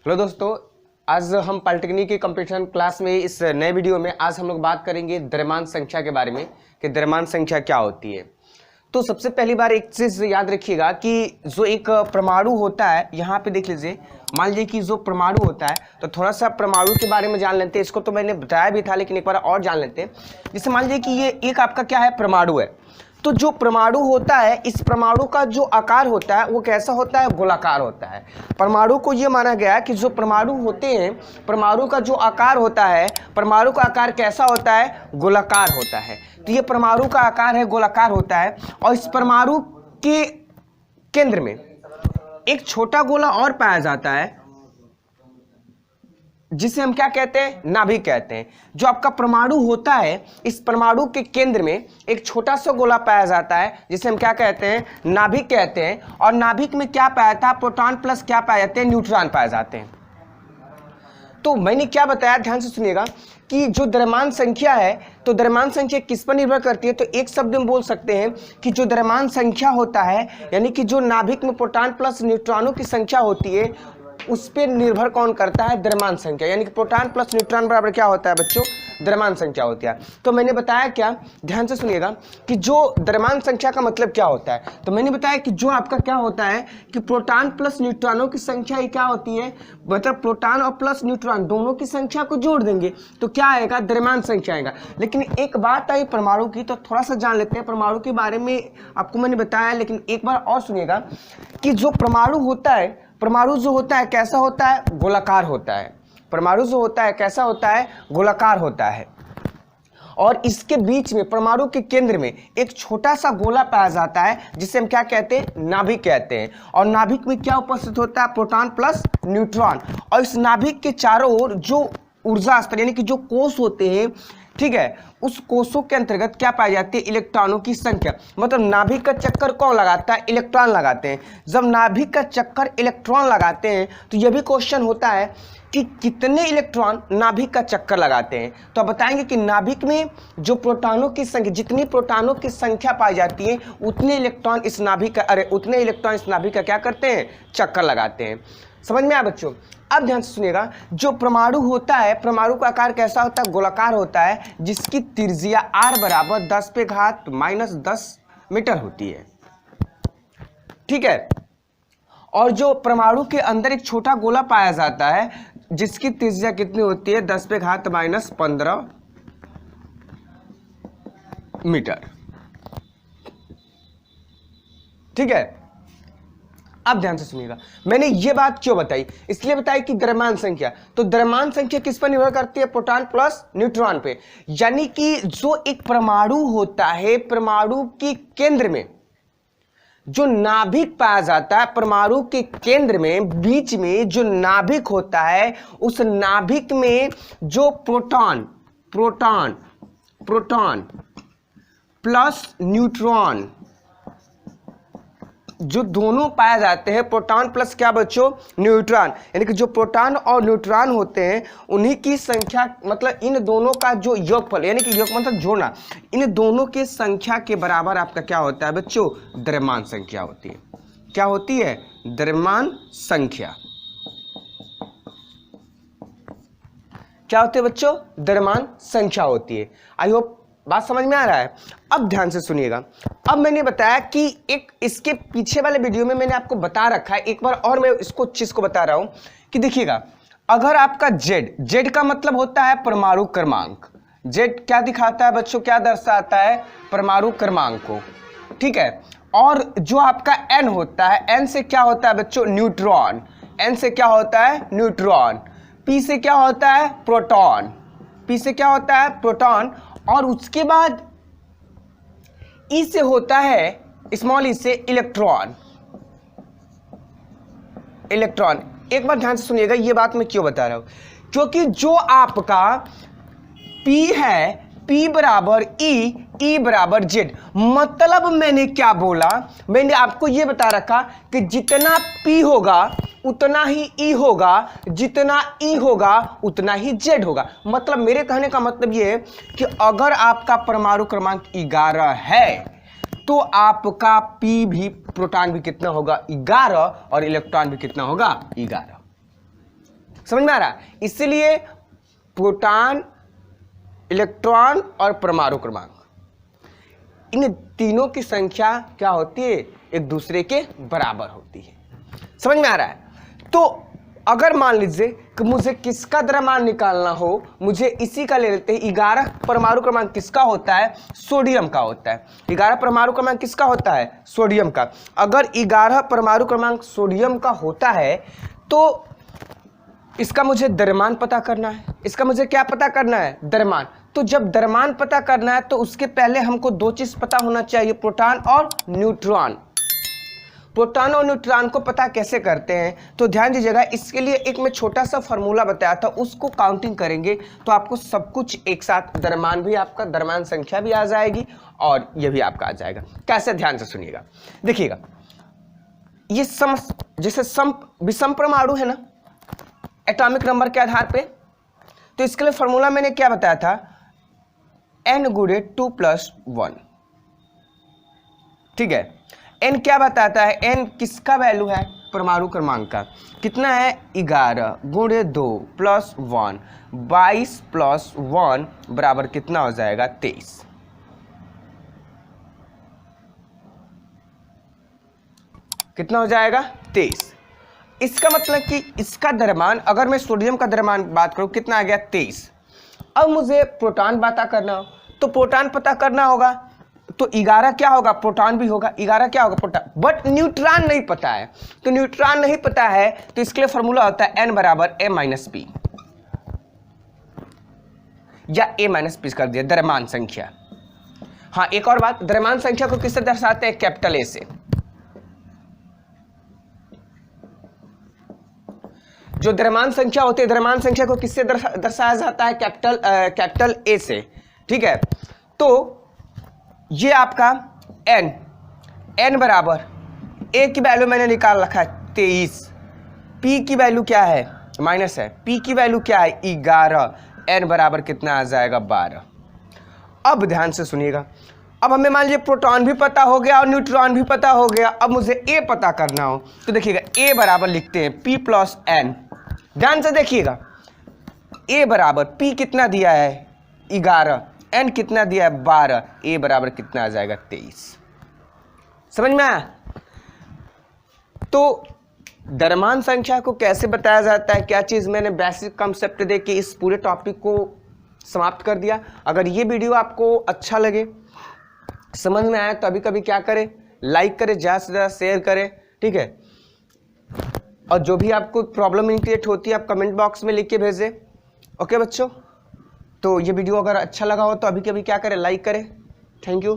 Hello दोस्तों, आज हम पॉलिटेक्निक की कंपटीशन क्लास में इस नए वीडियो में आज हम लोग बात करेंगे द्रव्यमान संख्या के बारे में कि द्रव्यमान संख्या क्या होती है। तो सबसे पहली बार एक चीज़ याद रखिएगा कि जो एक परमाणु होता है, यहाँ पे देख लीजिए, मान लीजिए कि जो परमाणु होता है, तो थोड़ा सा परमाणु के बारे में जान लेते हैं। इसको तो मैंने बताया भी था, लेकिन एक बार और जान लेते हैं। जैसे मान लीजिए कि ये एक आपका क्या है, परमाणु है। तो जो परमाणु होता है, इस परमाणु का जो आकार होता है वो कैसा होता है, गोलाकार होता है। परमाणु को ये माना गया है कि जो परमाणु होते हैं, परमाणु का जो आकार होता है, परमाणु का आकार कैसा होता है, गोलाकार होता है। तो ये परमाणु का आकार है, गोलाकार होता है। और इस परमाणु के केंद्र में एक छोटा गोला और पाया जाता है, जिसे हम क्या कहते हैं, नाभिक कहते हैं। जो आपका परमाणु होता है, इस परमाणु के केंद्र में एक छोटा सा गोला पाया जाता है, जिसे हम क्या कहते हैं, नाभिक कहते हैं। और नाभिक में क्या पाया था, प्रोटॉन प्लस क्या पाए जाते हैं, न्यूट्रॉन पाए जाते हैं। तो मैंने क्या बताया, ध्यान से सुनिएगा कि जो द्रव्यमान संख्या है, तो द्रव्यमान संख्या किस पर निर्भर करती है। तो एक शब्द में बोल सकते हैं कि जो द्रव्यमान संख्या होता है, यानी कि जो नाभिक में प्रोटॉन प्लस न्यूट्रॉनों की संख्या होती है, उस पर निर्भर कौन करता है, द्रव्यमान संख्या। यानी कि प्रोटॉन प्लस न्यूट्रॉन बराबर क्या होता है बच्चों, द्रव्यमान संख्या होती है। तो मैंने बताया क्या, ध्यान से सुनिएगा कि जो द्रव्यमान संख्या का मतलब क्या होता है। तो मैंने बताया कि जो आपका क्या होता है कि प्रोटॉन प्लस न्यूट्रॉनों की संख्या ही क्या होती है, मतलब प्रोटॉन और प्लस न्यूट्रॉन दोनों की संख्या को जोड़ देंगे तो क्या आएगा, द्रव्यमान संख्या आएगा। लेकिन एक बात आई परमाणु की, तो थोड़ा सा जान लेते हैं परमाणु के बारे में। आपको मैंने बताया, लेकिन एक बार और सुनिएगा कि जो परमाणु होता है, परमाणु जो होता है कैसा होता है, गोलाकार होता है। परमाणु जो होता है कैसा होता है, गोलाकार होता है। और इसके बीच में, परमाणु के केंद्र में एक छोटा सा गोला पाया जाता है, जिसे हम क्या कहते हैं, नाभिक कहते हैं। और नाभिक में क्या उपस्थित होता है, प्रोटॉन प्लस न्यूट्रॉन। और इस नाभिक के चारों ओर जो ऊर्जा स्तर यानी कि जो कोष होते हैं, ठीक है, उस कोषों के अंतर्गत क्या पाई जाती है, इलेक्ट्रॉनों की संख्या। मतलब नाभिक का चक्कर कौन लगाता है, इलेक्ट्रॉन लगाते हैं। जब नाभिक का चक्कर इलेक्ट्रॉन लगाते हैं तो यह भी क्वेश्चन होता है कि कितने इलेक्ट्रॉन नाभिक का चक्कर लगाते हैं। तो आप बताएंगे कि नाभिक में जो प्रोटॉनों की संख्या, जितनी प्रोटॉनों की संख्या पाई जाती है, उतने इलेक्ट्रॉन इस नाभिक का उतने इलेक्ट्रॉन इस नाभिक का क्या करते हैं, चक्कर लगाते हैं। समझ में आया बच्चों। अब ध्यान से सुनिएगा, जो परमाणु होता है, परमाणु का आकार कैसा होता है, गोलाकार होता है, जिसकी त्रिज्या r बराबर 10⁻⁻10 मीटर होती है, ठीक है। और जो परमाणु के अंदर एक छोटा गोला पाया जाता है, जिसकी त्रिज्या कितनी होती है, 10⁻⁻15 मीटर, ठीक है। अब ध्यान से सुनिएगा, मैंने ये बात क्यों बताई, इसलिए बताई कि द्रव्यमान संख्या, तो द्रव्यमान संख्या किस पर निर्भर करती है, प्रोटॉन प्लस न्यूट्रॉन पे। यानी कि जो एक परमाणु होता है, परमाणु के केंद्र में जो नाभिक पाया जाता है, परमाणु के केंद्र में बीच में जो नाभिक होता है, उस नाभिक में जो proton proton proton plus neutron जो दोनों पाए जाते हैं, प्रोटॉन प्लस क्या बच्चों, न्यूट्रॉन, यानी कि जो प्रोटॉन और न्यूट्रॉन होते हैं, उन्हीं की संख्या, मतलब इन दोनों का जो योगफल, यानी कि योग मतलब जोड़ना, इन दोनों के संख्या के बराबर आपका क्या होता है बच्चों, द्रव्यमान संख्या होती है। क्या होती है, द्रव्यमान संख्या। क्या होती है बच्चों, द्रव्यमान संख्या होती है। आई होप बात समझ में आ रहा है। अब ध्यान से सुनिएगा, अब मैंने बताया कि एक इसके पीछे वाले वीडियो में मैंने आपको बता रखा है, एक बार और मैं इसको चीज को बता रहा हूं कि देखिएगा, अगर आपका जेड का मतलब होता है परमाणु क्रमांक। जेड क्या दिखाता है बच्चों, क्या दर्शाता है, परमाणु क्रमांक को, ठीक है। और जो आपका एन होता है, एन से क्या होता है बच्चों, न्यूट्रॉन। एन से क्या होता है, न्यूट्रॉन। पी से क्या होता है, प्रोटॉन। पी से क्या होता है, प्रोटॉन। और उसके बाद ई से होता है, स्मॉल ई से इलेक्ट्रॉन। इलेक्ट्रॉन, एक बार ध्यान से सुनिएगा, ये बात मैं क्यों बता रहा हूं, क्योंकि जो आपका पी है, P बराबर ई बराबर जेड। मतलब मैंने क्या बोला, मैंने आपको यह बता रखा कि जितना P होगा उतना ही E होगा, जितना E होगा उतना ही Z होगा। मतलब मेरे कहने का मतलब यह है कि अगर आपका परमाणु क्रमांक 11 है तो आपका P भी, प्रोटॉन भी कितना होगा, 11, और इलेक्ट्रॉन भी कितना होगा, 11। समझ में आ रहा? इसलिए प्रोटॉन, इलेक्ट्रॉन और परमाणु क्रमांक, इन तीनों की संख्या क्या होती है? एक दूसरे के बराबर होती है। समझ में आ रहा है? तो अगर मान लीजिए कि मुझे किसका द्रव्यमान निकालना हो, मुझे इसी का ले लेते हैं। 11 परमाणु क्रमांक किसका होता है? सोडियम का होता है। 11 परमाणु क्रमांक किसका होता है? सोडियम का। अगर 11 परमाणु क्रमांक सोडियम का होता है तो इसका मुझे द्रव्यमान पता करना है। इसका मुझे क्या पता करना है? द्रव्यमान। तो जब द्रव्यमान पता करना है तो उसके पहले हमको दो चीज पता होना चाहिए, प्रोटॉन और न्यूट्रॉन। प्रोटॉन और न्यूट्रॉन को पता कैसे करते हैं? तो ध्यान दीजिएगा, इसके लिए एक मैं छोटा सा फॉर्मूला बताया था, उसको काउंटिंग करेंगे तो आपको सब कुछ एक साथ, द्रव्यमान भी आपका, द्रव्यमान संख्या भी आ जाएगी और ये भी आपका आ जाएगा। कैसे? ध्यान से सुनिएगा, देखिएगा। ये जैसे विषम परमाणु है ना एटॉमिक नंबर के आधार पे, तो इसके लिए फॉर्मूला मैंने क्या बताया था? n गुणे 2+1। ठीक है, n क्या बताता है? n किसका वैल्यू है? परमाणु क्रमांक का। कितना है? 11 गुणे 2 + 1, 22 + 1 बराबर कितना हो जाएगा? 23। कितना हो जाएगा? 23। इसका मतलब कि इसका द्रव्यमान, अगर मैं सोडियम का द्रव्यमान बात करूं, कितना आ गया? 23। अब मुझे प्रोटॉन पता करना हो तो प्रोटॉन पता करना होगा, तो 11 क्या होगा? प्रोटॉन भी होगा। 11 क्या होगा? प्रोटॉन। बट न्यूट्रॉन नहीं पता है, तो न्यूट्रॉन नहीं पता है तो इसके लिए फॉर्मूला होता है n बराबर a-p, या a-p कर दिया, द्रव्यमान संख्या। हाँ, एक और बात, द्रव्यमान संख्या को किससे दर्शाते हैं? कैपिटल A से। जो द्रव्यमान संख्या होती है, द्रव्यमान संख्या को किससे दर्शाया जाता है? कैपिटल A से। ठीक है, तो ये आपका n बराबर A की वैल्यू मैंने निकाल रखा है 23, P की वैल्यू क्या है? माइनस है। P की वैल्यू क्या है? 11, n बराबर कितना आ जाएगा? 12। अब ध्यान से सुनिएगा, अब हमें मान लीजिए प्रोटॉन भी पता हो गया और न्यूट्रॉन भी पता हो गया। अब मुझे A पता करना हो तो देखिएगा, A बराबर लिखते हैं P + n। ध्यान से देखिएगा, A बराबर P कितना दिया है? 11, n कितना दिया है? 12, A बराबर कितना आ जाएगा? 23। समझ में आया? तो द्रव्यमान संख्या को कैसे बताया जाता है, क्या चीज, मैंने बेसिक कॉन्सेप्ट दे के इस पूरे टॉपिक को समाप्त कर दिया। अगर ये वीडियो आपको अच्छा लगे, समझ में आया, तो अभी कभी क्या करें? लाइक करें, ज़्यादा से ज़्यादा शेयर करें। ठीक है, और जो भी आपको प्रॉब्लम क्रिएट होती है आप कमेंट बॉक्स में लिख के भेजें। ओके बच्चों, तो ये वीडियो अगर अच्छा लगा हो तो अभी कभी क्या करें? लाइक करें। Thank you.